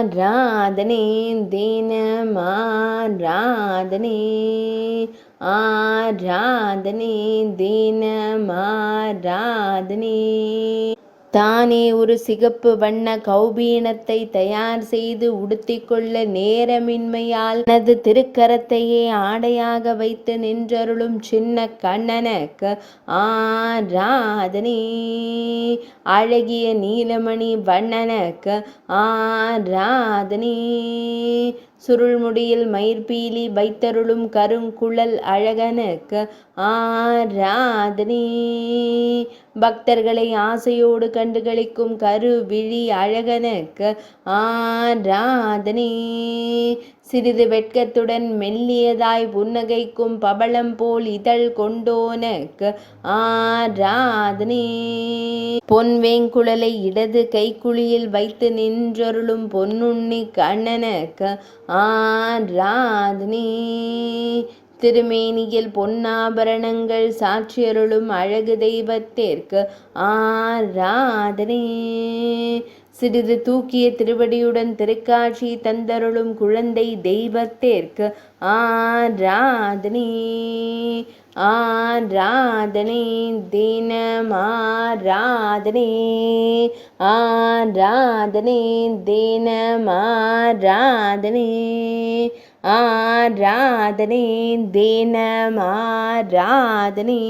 ஆராதனை தினம் ஆராதனை ஆராதனை தினம் ஆராதனை. தானே ஒரு சிகப்பு வண்ண கௌபீனத்தை தயார் செய்து உடுத்திக்கொள்ள நேரமின்மையால் தனது திருக்கரத்தையே ஆடையாக வைத்து நின்றருளும் சின்ன கண்ணனுக்கு ஆராதனை. அழகிய நீலமணி வண்ணனுக்கு ஆராதனை. சுருள்முடியில் மயிர்பீலி வைத்தருளும் கருங்குழல் அழகனுக்கு ஆராதனை. பக்தர்களை ஆசையோடு கண்டுகளிக்கும் கருவிழி அழகனுக்கு ஆராதனை. சிறிது வெட்கத்துடன் மெல்லியதாய் புன்னகைக்கும் பவளம் போல் இதழ் கொண்டோனுக்கு ஆராதனை. பொன்வேங்குழலை இடது கைக்குழியில் வைத்து நின்றருளும் பொன்னுண்ணி கண்ணனுக்கு ஆராதனை. திருமேனியில் பொன்னாபரணங்கள் சாட்சியருளும் அழகு தெய்வத்திற்கு ஆராதனை. சிறிது தூக்கிய திருவடியுடன் திருக்காட்சி தந்தருளும் குழந்தை தெய்வத்திற்கு ஆராதனை. ஆராதனை தினம் ஆராதனை ஆராதனை தினம் ஆராதனை ஆராதனை தினம் ஆராதனை.